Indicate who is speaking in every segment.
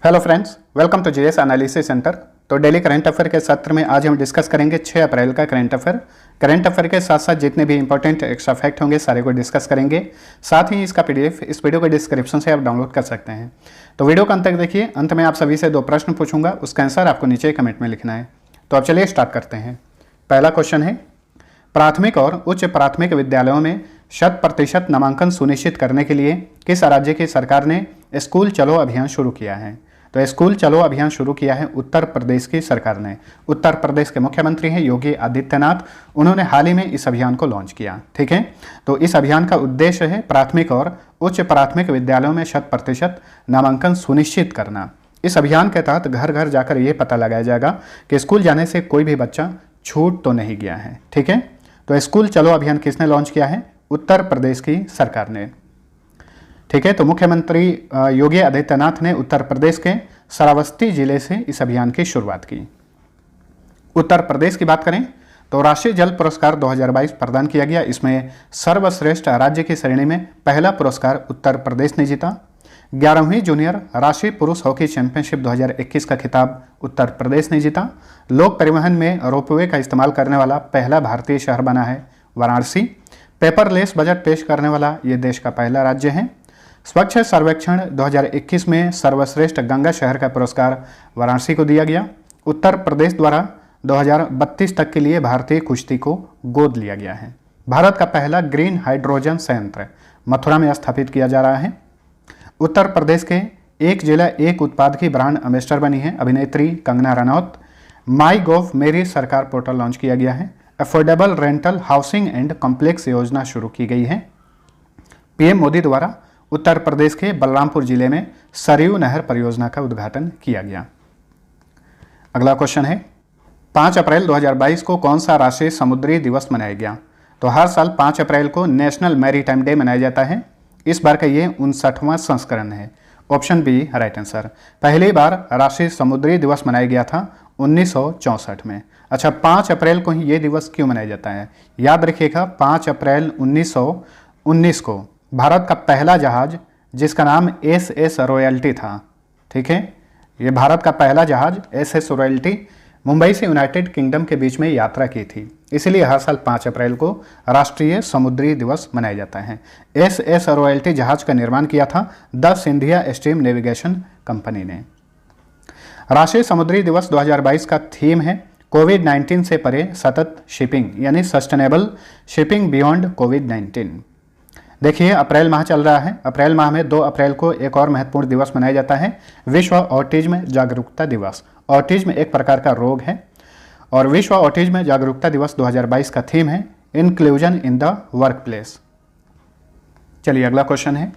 Speaker 1: Hello friends, welcome to GS analysis centre. तो daily current affair के सत्र में आज हम डिस्कस करेंगे 6 अप्रैल का करंट अफेयर। करंट अफेयर के साथ साथ जितने भी इंपॉर्टेंट एक्स्ट्रा फैक्ट होंगे सारे को डिस्कस करेंगे। साथ ही इसका पीडीएफ इस वीडियो के डिस्क्रिप्शन से आप डाउनलोड कर सकते हैं। तो वीडियो का अंत तक देखिए। अंत में आप सभी से 2 प्रश्न पूछूंगा, उसका आंसर आपको नीचे कमेंट में लिखना है। तो अब चलिए स्टार्ट करते हैं। पहला क्वेश्चन है, प्राथमिक और उच्च प्राथमिक विद्यालयों में 100% नामांकन सुनिश्चित करने के लिए किस राज्य की सरकार ने स्कूल चलो अभियान शुरू किया है? तो स्कूल चलो अभियान शुरू किया है उत्तर प्रदेश की सरकार ने। उत्तर प्रदेश के मुख्यमंत्री हैं योगी आदित्यनाथ। उन्होंने हाल ही में इस अभियान को लॉन्च किया। ठीक है, तो इस अभियान का उद्देश्य है प्राथमिक और उच्च प्राथमिक विद्यालयों में 100% नामांकन सुनिश्चित करना। इस अभियान के तहत घर घर जाकर ये पता लगाया जाएगा कि स्कूल जाने से कोई भी बच्चा छूट तो नहीं गया है। ठीक है, तो स्कूल चलो अभियान किसने लॉन्च किया है? उत्तर प्रदेश की सरकार ने। ठीक है, तो मुख्यमंत्री योगी आदित्यनाथ ने उत्तर प्रदेश के श्रावस्ती जिले से इस अभियान की शुरुआत की। उत्तर प्रदेश की बात करें तो राष्ट्रीय जल पुरस्कार 2022 प्रदान किया गया। इसमें सर्वश्रेष्ठ राज्य की श्रेणी में पहला पुरस्कार उत्तर प्रदेश ने जीता। 11वीं जूनियर राष्ट्रीय पुरुष हॉकी चैंपियनशिप 2021 का खिताब उत्तर प्रदेश ने जीता। लोक परिवहन में रोपवे का इस्तेमाल करने वाला पहला भारतीय शहर बना है वाराणसी। पेपरलेस बजट पेश करने वाला ये देश का पहला राज्य है। स्वच्छ सर्वेक्षण 2021 में सर्वश्रेष्ठ गंगा शहर का पुरस्कार वाराणसी को दिया गया। उत्तर प्रदेश द्वारा 2032 तक के लिए भारतीय कुश्ती को गोद लिया गया है। भारत का पहला ग्रीन हाइड्रोजन संयंत्र मथुरा में स्थापित किया जा रहा है। उत्तर प्रदेश के एक जिला एक उत्पाद की ब्रांड एम्बेसडर बनी है अभिनेत्री कंगना रनौत। माई गोव मेरी सरकार पोर्टल लॉन्च किया गया है। Affordable rental housing and complex योजना शुरू की गई है। पीएम मोदी द्वारा उत्तर प्रदेश के बलरामपुर जिले में सरयू नहर परियोजना का उद्घाटन किया गया। अगला क्वेश्चन है, 5 अप्रैल 2022 को कौन सा राष्ट्रीय समुद्री दिवस मनाया गया? तो हर साल 5 अप्रैल को नेशनल मैरीटाइम डे मनाया जाता है। इस बार का ये 59वां संस्करण है। Option B right answer. पहली बार राष्ट्रीय समुद्री दिवस मनाया गया था 1964 में। अच्छा, 5 अप्रैल को ही ये दिवस क्यों मनाया जाता है? याद रखिएगा, 5 अप्रैल 1919 को भारत का पहला जहाज जिसका नाम SS रॉयल्टी था, ठीक है, ये भारत का पहला जहाज SS रॉयल्टी मुंबई से यूनाइटेड किंगडम के बीच में यात्रा की थी। इसलिए हर साल 5 अप्रैल को राष्ट्रीय समुद्री दिवस मनाया जाता है। SS रॉयल्टी जहाज का निर्माण किया था the Scindia steam navigation company ने। राष्ट्रीय समुद्री दिवस 2022 का थीम है कोविड-19 से परे सतत शिपिंग, यानी सस्टेनेबल शिपिंग बियॉन्ड कोविड-19। देखिए, अप्रैल माह चल रहा है। अप्रैल माह में 2 अप्रैल को एक और महत्वपूर्ण दिवस मनाया जाता है, विश्व ऑटिज्म जागरूकता दिवस। ऑटिज्म एक प्रकार का रोग है और विश्व ऑटिज्म जागरूकता दिवस 2022 का थीम है inclusion in the work place. चलिए अगला क्वेश्चन है,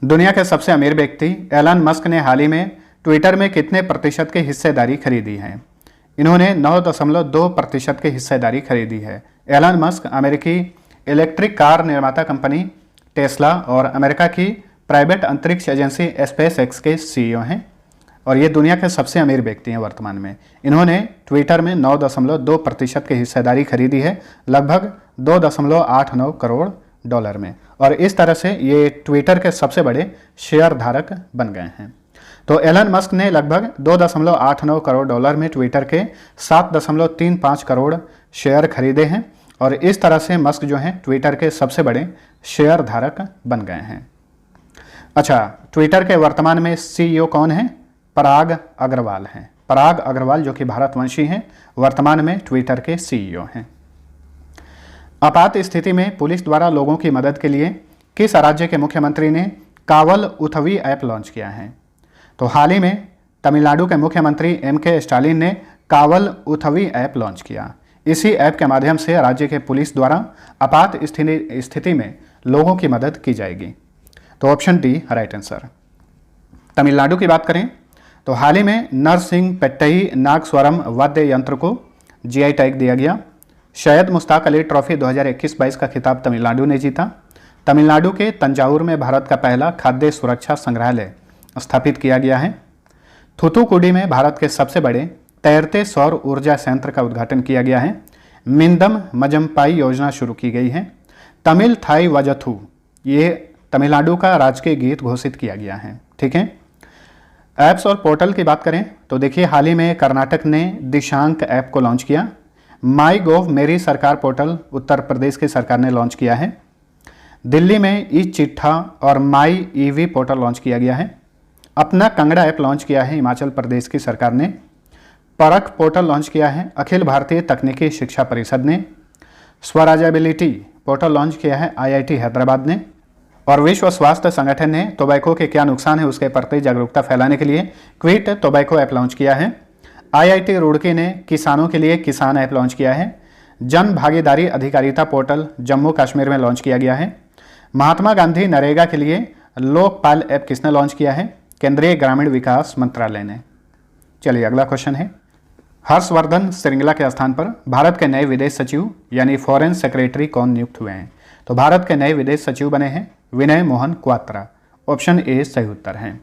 Speaker 1: दुनिया के सबसे अमीर व्यक्ति एलन मस्क ने हाल ही में ट्विटर में कितने प्रतिशत की हिस्सेदारी खरीदी है? इन्होंने 9.2% की हिस्सेदारी खरीदी है। एलन मस्क अमेरिकी इलेक्ट्रिक कार निर्माता कंपनी टेस्ला और अमेरिका की प्राइवेट अंतरिक्ष एजेंसी स्पेसएक्स के CEO हैं और ये दुनिया के सबसे अमीर व्यक्ति हैं वर्तमान में। इन्होंने ट्विटर में 9.2% की हिस्सेदारी खरीदी है, लगभग $2.89 करोड़ में, और इस तरह से ये ट्विटर के सबसे बड़े शेयर धारक बन गए हैं। तो एलन मस्क ने लगभग $2.89 करोड़ में ट्विटर के 7.35 करोड़ शेयर खरीदे हैं और इस तरह से मस्क जो हैं ट्विटर के सबसे बड़े शेयर धारक बन गए हैं। अच्छा, ट्विटर के वर्तमान में CEO कौन है? पराग अग्रवाल हैं। पराग अग्रवाल जो कि भारतवंशी हैं, वर्तमान में ट्विटर के CEO हैं। आपात स्थिति में पुलिस द्वारा लोगों की मदद के लिए किस राज्य के मुख्यमंत्री ने कावल उथवी ऐप लॉन्च किया है? तो हाल ही में तमिलनाडु के मुख्यमंत्री MK स्टालिन ने कावल उथवी ऐप लॉन्च किया। इसी ऐप के माध्यम से राज्य के पुलिस द्वारा आपात स्थिति में लोगों की मदद की जाएगी। तो option D right answer. Tamil Nadu की बात करें तो हाल ही में नरसिंहपेट्टई नागस्वरम वाद्य यंत्र को GI टैग दिया गया। सैयद मुश्ताक अली ट्रॉफी 2021-22 का खिताब तमिलनाडु ने जीता। तमिलनाडु के तंजावुर में भारत का पहला खाद्य सुरक्षा संग्रहालय स्थापित किया गया है। थूथुकुडी में भारत के सबसे बड़े तैरते सौर ऊर्जा संयंत्र का उद्घाटन किया गया है। मिंदम मजम्पाई योजना शुरू की गई है। तमिल थाई वजथू ये तमिलनाडु का राजकीय गीत घोषित किया गया है। ठीक है, ऐप्स और पोर्टल की बात करें तो देखिए हाल ही में कर्नाटक ने दिशांक ऐप को लॉन्च किया। माई गोव मेरी सरकार पोर्टल उत्तर प्रदेश की सरकार ने लॉन्च किया है। दिल्ली में ई चिट्ठा और माई ईवी पोर्टल लॉन्च किया गया है। अपना कंगड़ा ऐप लॉन्च किया है हिमाचल प्रदेश की सरकार ने। परख पोर्टल लॉन्च किया है अखिल भारतीय तकनीकी शिक्षा परिषद ने। स्वराजबिलिटी पोर्टल लॉन्च किया है IIT हैदराबाद ने। और विश्व स्वास्थ्य संगठन ने टोबैको के क्या नुकसान है उसके प्रति जागरूकता फैलाने के लिए क्विट टोबैको ऐप लॉन्च किया है। IIT रुड़की ने किसानों के लिए किसान ऐप लॉन्च किया है। जन भागीदारी अधिकारिता पोर्टल जम्मू कश्मीर में लॉन्च किया गया है। महात्मा गांधी नरेगा के लिए लोकपाल ऐप किसने लॉन्च किया है? केंद्रीय ग्रामीण विकास मंत्रालय ने। चलिए अगला क्वेश्चन है, हर्षवर्धन श्रृंगला के स्थान पर भारत के नए विदेश सचिव यानी फॉरेन सेक्रेटरी कौन नियुक्त हुए हैं? तो भारत के नए विदेश सचिव बने हैं विनय मोहन क्वात्रा। ऑप्शन ए सही उत्तर है।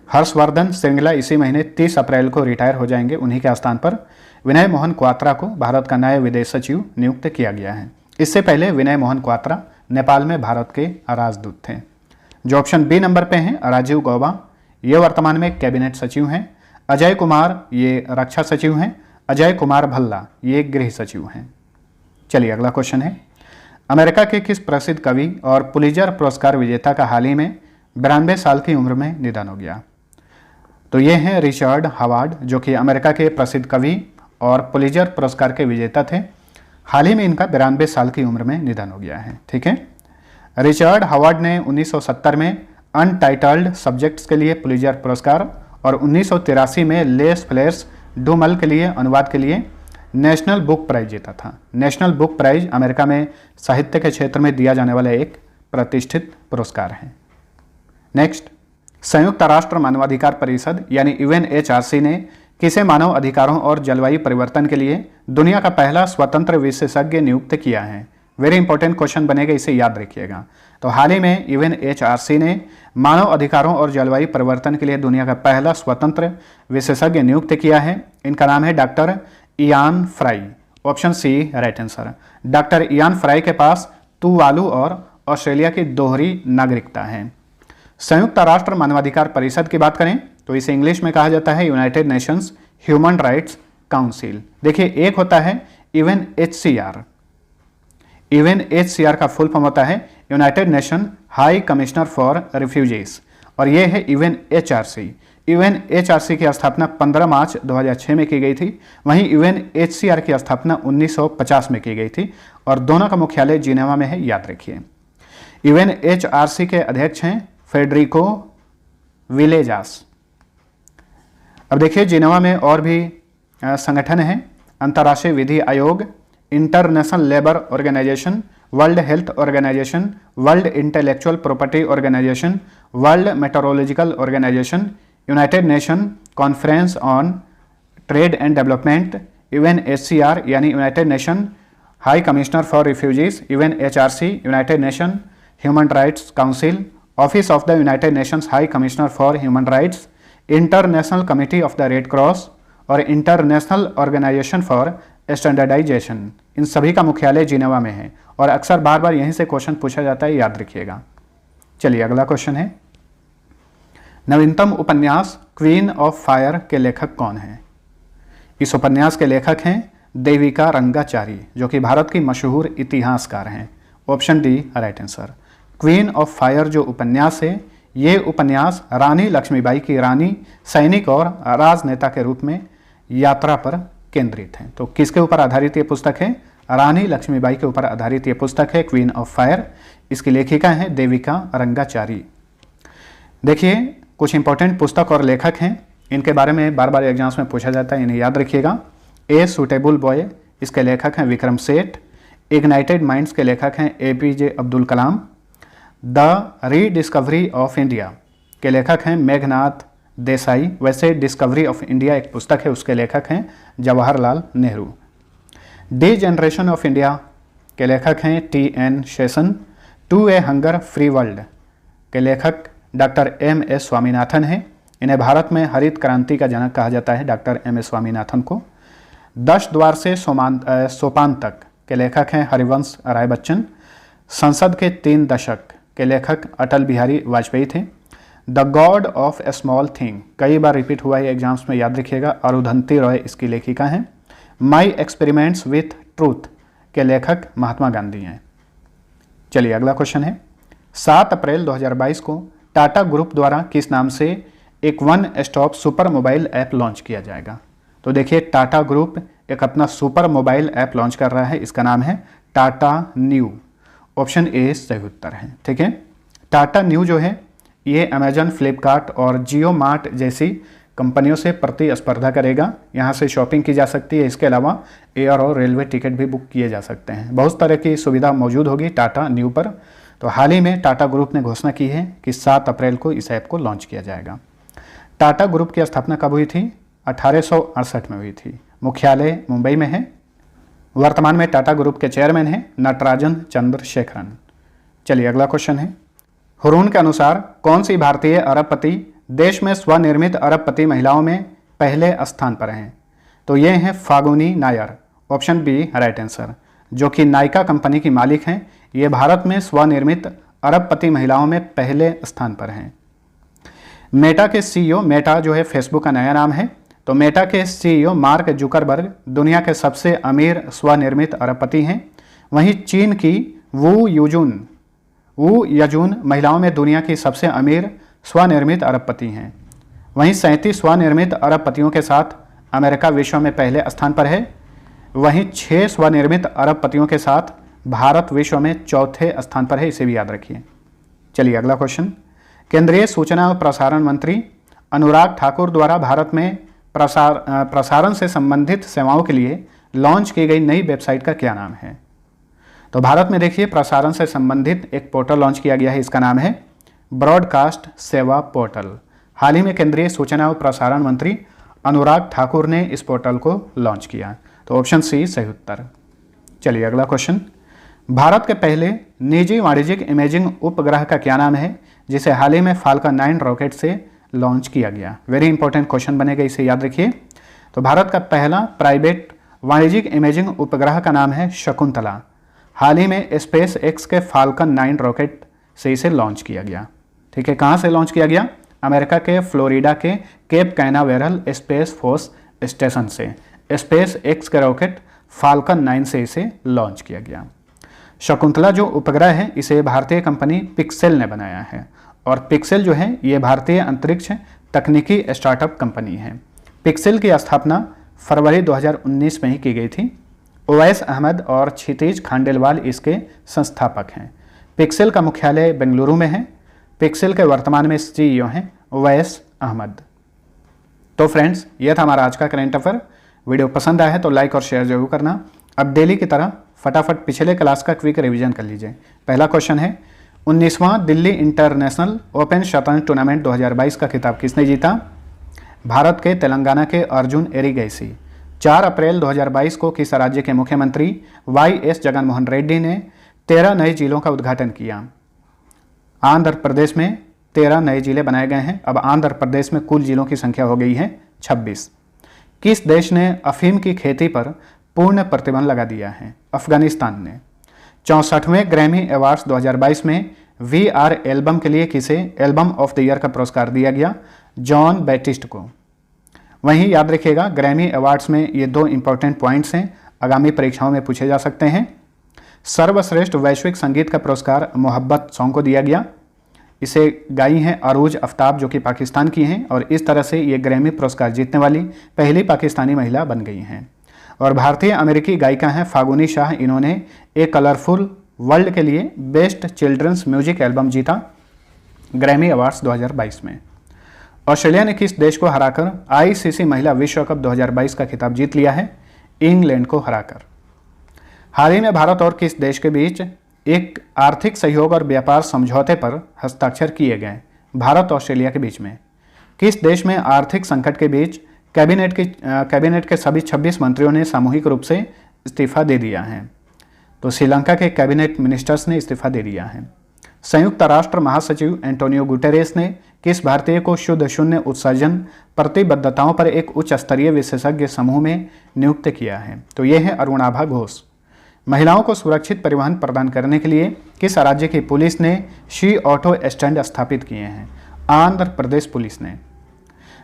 Speaker 1: हर्षवर्धन श्रृंगला इसी महीने 30 अप्रैल को रिटायर हो जाएंगे। उन्हीं के स्थान पर विनय मोहन क्वात्रा को भारत का नया विदेश सचिव नियुक्त किया गया है। इससे पहले विनय मोहन क्वात्रा नेपाल में भारत के राजदूत थे। जो ऑप्शन बी नंबर पे हैं राजीव गौबा, ये वर्तमान में कैबिनेट सचिव हैं। अजय कुमार ये रक्षा सचिव हैं। अजय कुमार भल्ला ये गृह सचिव हैं। चलिए अगला क्वेश्चन है, अमेरिका के किस प्रसिद्ध कवि और पुलिजर पुरस्कार विजेता का हाल ही में 92 साल की उम्र में निधन हो गया? तो ये हैं रिचर्ड हावर्ड, जो कि अमेरिका के प्रसिद्ध कवि और पुलिजर पुरस्कार के विजेता थे। हाल ही में इनका 92 साल की उम्र में निधन हो गया है। ठीक है, रिचर्ड हावर्ड ने 1970 में अनटाइटल्ड सब्जेक्ट्स के लिए पुलिजर पुरस्कार और 1983 में लेस फ्लेयर्स डूमल के लिए अनुवाद के लिए नेशनल बुक प्राइज जीता था। नेशनल बुक प्राइज अमेरिका में साहित्य के क्षेत्र में दिया जाने वाला एक प्रतिष्ठित पुरस्कार है। नेक्स्ट, संयुक्त राष्ट्र मानवाधिकार परिषद यानी UNHRC ने किसे मानव अधिकारों और जलवायु परिवर्तन के लिए दुनिया का पहला स्वतंत्र विशेषज्ञ नियुक्त किया है? वेरी इंपॉर्टेंट क्वेश्चन बनेगा, इसे याद रखिएगा। तो हाल ही में UNHRC ने मानव अधिकारों और जलवायु परिवर्तन के लिए दुनिया का पहला स्वतंत्र विशेषज्ञ नियुक्त किया है। इनका नाम है doctor Ian Fry. Option C right answer. Doctor Ian Fry के पास तुवालू और ऑस्ट्रेलिया की दोहरी नागरिकता है। संयुक्त राष्ट्र मानवाधिकार परिषद की बात करें तो इसे इंग्लिश में कहा जाता है United Nations human rights council. देखिए, एक होता है UNHCR। UNHCR का फुल फॉर्म होता है United nation high commissioner for refugees, और ये है UNHRC। UNHRC की स्थापना 15 मार्च 2006 में की गई थी। वहीं UNHCR की स्थापना 1950 में की गई थी और दोनों का मुख्यालय जिनेवा में है, याद रखिए। UNHRC के अध्यक्ष हैं फेडरिको विलेजास। अब देखिए, जिनेवा में और भी संगठन हैं, अंतर्राष्ट्रीय विधि आयोग, international labour organisation, world health organisation, world intellectual property organisation, world meteorological organisation, united nation conference on trade and development, UNHCR यानी united nation high commissioner for refugees, UNHRC united nation human rights council, office of the united nations high commissioner for human rights, international committee of the red cross और international organisation for standardisation. इन सभी का मुख्यालय Geneva में है और अक्सर बार बार यहीं से क्वेश्चन पूछा जाता है, याद रखिएगा। चलिए अगला क्वेश्चन है, नवीनतम उपन्यास क्वीन ऑफ फायर के लेखक कौन हैं? इस उपन्यास के लेखक हैं देविका रंगाचारी, जो कि भारत की मशहूर इतिहासकार हैं। Option D right answer. Queen of fire जो उपन्यास है, ये उपन्यास रानी लक्ष्मीबाई की रानी, सैनिक और राजनेता के रूप में यात्रा पर केंद्रित है। तो किसके ऊपर आधारित ये पुस्तक है? रानी लक्ष्मीबाई के ऊपर आधारित ये पुस्तक है क्वीन ऑफ फायर। इसकी लेखिका हैं देविका रंगाचारी। देखिए, कुछ इंपॉर्टेंट पुस्तक और लेखक हैं, इनके बारे में बार बार एग्जाम्स में पूछा जाता है, इन्हें याद रखिएगा। ए सूटेबल बॉय, इसके लेखक हैं विक्रम सेठ। इग्नाइटेड माइंड्स के लेखक हैं APJ Abdul Kalam. The rediscovery of India के लेखक हैं मेघनाथ देसाई। वैसे डिस्कवरी ऑफ इंडिया एक पुस्तक है, उसके लेखक हैं Jawaharlal Nehru. The generation of India के लेखक हैं TN Seshan. To a hunger free world के लेखक डॉक्टर MS स्वामीनाथन हैं। इन्हें भारत में हरित क्रांति का जनक कहा जाता है, डॉक्टर MS स्वामीनाथन को। 10 द्वार से सोपान तक के लेखक हैं हरिवंश राय बच्चन। संसद के 3 दशक के लेखक अटल बिहारी वाजपेयी थे। The God of A small thing, कई बार रिपीट हुआ है एग्जाम्स में, याद रखिएगा। अरुंधति रॉय इसकी लेखिका हैं। माई एक्सपेरिमेंट्स विथ ट्रूथ के लेखक महात्मा गांधी हैं। चलिए अगला क्वेश्चन है, 7 अप्रैल 2022 को टाटा ग्रुप द्वारा किस नाम से एक one stop super mobile app launch किया जाएगा? तो देखिए टाटा ग्रुप एक अपना सुपर मोबाइल ऐप लॉन्च कर रहा है, इसका नाम है टाटा न्यू। ऑप्शन ए सही उत्तर है। ठीक है, टाटा न्यू जो है ये अमेजन, फ्लिपकार्ट और जियो मार्ट जैसी कंपनियों से प्रतिस्पर्धा करेगा। यहाँ से शॉपिंग की जा सकती है। इसके अलावा एयर और रेलवे टिकट भी बुक किए जा सकते हैं। बहुत तरह की सुविधा मौजूद होगी टाटा न्यू पर। तो हाल ही में टाटा ग्रुप ने घोषणा की है कि 7 अप्रैल को इस ऐप को लॉन्च किया जाएगा। टाटा ग्रुप की स्थापना कब हुई थी? 1868 में हुई थी। मुख्यालय मुंबई में है। वर्तमान में टाटा ग्रुप के चेयरमैन हैं नटराजन चंद्रशेखरन। चलिए अगला क्वेश्चन है, हुरून के अनुसार कौन सी भारतीय अरबपति देश में स्वनिर्मित अरबपति महिलाओं में पहले स्थान पर हैं? तो ये हैं Falguni Nayar. Option B right answer, जो कि नायका कंपनी की मालिक हैं। ये भारत में स्वनिर्मित अरबपति महिलाओं में पहले स्थान पर हैं। मेटा के सीईओ, मेटा जो है फेसबुक का नया नाम है, तो मेटा के सीईओ मार्क जुकरबर्ग दुनिया के सबसे अमीर स्वनिर्मित अरबपति हैं। वहीं चीन की वू यजून महिलाओं में दुनिया की सबसे अमीर स्वनिर्मित अरबपति हैं। वहीं 37 स्वनिर्मित अरबपतियों के साथ अमेरिका विश्व में पहले स्थान पर है। वहीं 6 स्वनिर्मित अरबपतियों के साथ भारत विश्व में चौथे स्थान पर है, इसे भी याद रखिए। चलिए अगला क्वेश्चन, केंद्रीय सूचना और प्रसारण मंत्री अनुराग ठाकुर द्वारा भारत में प्रसारण से संबंधित सेवाओं के लिए लॉन्च की गई नई वेबसाइट का क्या नाम है? तो भारत में देखिए प्रसारण से संबंधित एक पोर्टल लॉन्च किया गया है, इसका नाम है ब्रॉडकास्ट सेवा पोर्टल। हाल ही में केंद्रीय सूचना और प्रसारण मंत्री अनुराग ठाकुर ने इस पोर्टल को लॉन्च किया। तो ऑप्शन सी सही उत्तर। चलिए अगला क्वेश्चन, भारत के पहले निजी वाणिज्यिक इमेजिंग उपग्रह का क्या नाम है जिसे हाल ही में फाल्कन 9 रॉकेट से लॉन्च किया गया? वेरी इंपॉर्टेंट क्वेश्चन बनेगा, इसे याद रखिए। तो भारत का पहला प्राइवेट वाणिज्यिक इमेजिंग उपग्रह का नाम है शकुंतला। हाल ही में स्पेस एक्स के फाल्कन 9 रॉकेट से इसे लॉन्च किया गया। ठीक है, कहाँ से लॉन्च किया गया? अमेरिका के फ्लोरिडा के Cape Canaveral space force station से स्पेस एक्स के रॉकेट फाल्कन 9 से इसे लॉन्च किया गया। शकुंतला जो उपग्रह है इसे भारतीय कंपनी पिक्सेल ने बनाया है, और पिक्सेल जो है ये भारतीय अंतरिक्ष तकनीकी स्टार्टअप कंपनी है। पिक्सेल की स्थापना फरवरी 2019 में ही की गई थी। ओवैस अहमद और क्षितिज खांडेलवाल इसके संस्थापक हैं। पिक्सेल का मुख्यालय बेंगलुरु में है। पिक्सेल के वर्तमान में सीईओ हैं ओवैस अहमद। तो फ्रेंड्स, यह था हमारा आज का करंट अफेयर। वीडियो पसंद आया है तो लाइक और शेयर जरूर करना। अब डेली की तरह फटाफट पिछले क्लास का क्विक रिवीजन कर लीजिए। पहला क्वेश्चन है, 19वां दिल्ली इंटरनेशनल ओपन शतरंज टूर्नामेंट 2022 का खिताब किसने जीता? भारत के तेलंगाना के अर्जुन एरिगैसी। 4 अप्रैल 2022 को किस राज्य के मुख्यमंत्री YS जगनमोहन रेड्डी ने 13 नए जिलों का उद्घाटन किया? आंध्र प्रदेश में 13 नए जिले बनाए गए हैं। अब आंध्र प्रदेश में कुल जिलों की संख्या हो गई है 26। किस देश ने अफीम की खेती पर पूर्ण प्रतिबंध लगा दिया है? अफगानिस्तान ने। 64वें ग्रैमी अवार्ड्स 2022 में VR एल्बम के लिए किसे एल्बम ऑफ द ईयर का पुरस्कार दिया गया? जॉन बैटिस्ट को। वहीं याद रखिएगा ग्रैमी अवार्ड्स में ये 2 इंपॉर्टेंट पॉइंट्स हैं, आगामी परीक्षाओं में पूछे जा सकते हैं। सर्वश्रेष्ठ वैश्विक संगीत का पुरस्कार मोहब्बत सॉन्ग को दिया गया। इसे गाई हैं अरूज आफ्ताब जो कि पाकिस्तान की हैं, और इस तरह से ये ग्रैमी पुरस्कार जीतने वाली पहली पाकिस्तानी महिला बन गई हैं। और भारतीय अमेरिकी गायिका हैं फागुनी शाह। इन्होंने ए कलरफुल वर्ल्ड के लिए बेस्ट चिल्ड्रंस म्यूजिक एल्बम जीता ग्रैमी अवार्ड्स 2022 में। ऑस्ट्रेलिया ने किस देश को हराकर ICC महिला विश्व कप 2022 का खिताब जीत लिया है? इंग्लैंड को हराकर। हाल ही में भारत और किस देश के बीच एक आर्थिक सहयोग और व्यापार समझौते पर हस्ताक्षर किए गए? भारत ऑस्ट्रेलिया के बीच में। किस देश में आर्थिक संकट के बीच कैबिनेट के सभी 26 मंत्रियों ने सामूहिक रूप से इस्तीफा दे दिया है? तो श्रीलंका के कैबिनेट मिनिस्टर्स ने इस्तीफा दे दिया है। संयुक्त राष्ट्र महासचिव एंटोनियो गुटेरेस ने किस भारतीय को शुद्ध शून्य उत्सर्जन प्रतिबद्धताओं पर एक उच्च स्तरीय विशेषज्ञ समूह में नियुक्त किया है? तो ये है अरुणाभा घोष। महिलाओं को सुरक्षित परिवहन प्रदान करने के लिए किस राज्य की पुलिस ने शी ऑटो स्टैंड स्थापित किए हैं? आंध्र प्रदेश पुलिस ने।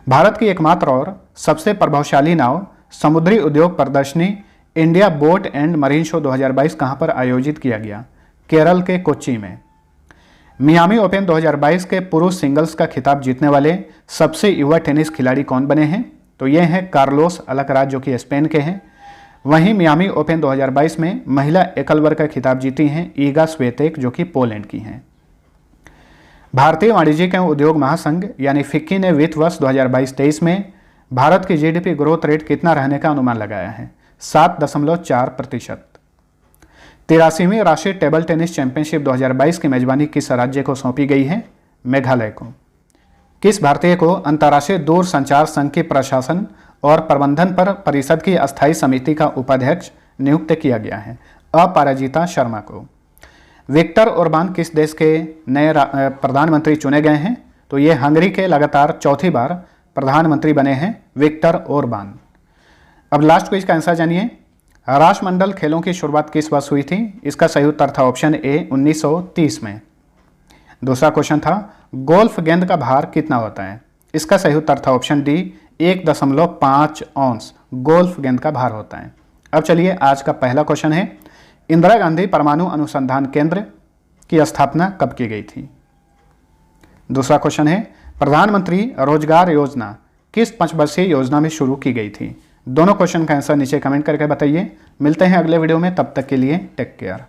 Speaker 1: भारत की एकमात्र और सबसे प्रभावशाली नाव समुद्री उद्योग प्रदर्शनी India boat and marine show 2022 कहां पर आयोजित किया गया? केरल के कोच्चि में। मियामी ओपन 2022 के पुरुष सिंगल्स का खिताब जीतने वाले सबसे युवा टेनिस खिलाड़ी कौन बने हैं? तो ये हैं कार्लोस अल्कराज, जो कि स्पेन के हैं। वहीं मियामी ओपन 2022 में महिला एकल वर्ग का खिताब जीती हैं ईगा स्वेतेक, जो कि पोलैंड की हैं। भारतीय वाणिज्यिक एवं उद्योग महासंघ यानी फिक्की ने वित्त वर्ष 2022-23 में भारत की जीडीपी ग्रोथ रेट कितना रहने का अनुमान लगाया है? 7.4%। 83वीं राष्ट्रीय टेबल टेनिस चैंपियनशिप 2022 की मेजबानी किस राज्य को सौंपी गई है? मेघालय को। किस भारतीय को अंतर्राष्ट्रीय दूरसंचार संघ के प्रशासन और प्रबंधन पर परिषद की अस्थायी समिति का उपाध्यक्ष नियुक्त किया गया है? अपराजिता शर्मा को। विक्टर ओरबान किस देश के नए प्रधानमंत्री चुने गए हैं? तो ये हंगरी के लगातार चौथी बार प्रधानमंत्री बने हैं विक्टर ओरबान। अब लास्ट क्विज का आंसर जानिए। राष्ट्रमंडल खेलों की शुरुआत किस वर्ष हुई थी? इसका सही उत्तर था ऑप्शन ए 1930 में। दूसरा क्वेश्चन था गोल्फ गेंद का भार कितना होता है? इसका सही उत्तर था ऑप्शन डी 1.5 औंस गोल्फ गेंद का भार होता है। अब चलिए आज का पहला क्वेश्चन है, इंदिरा गांधी परमाणु अनुसंधान केंद्र की स्थापना कब की गई थी? दूसरा क्वेश्चन है प्रधानमंत्री रोजगार योजना किस 5 वर्षीय योजना में शुरू की गई थी? दोनों क्वेश्चन का आंसर नीचे कमेंट करके बताइए। मिलते हैं अगले वीडियो में, तब तक के लिए टेक केयर।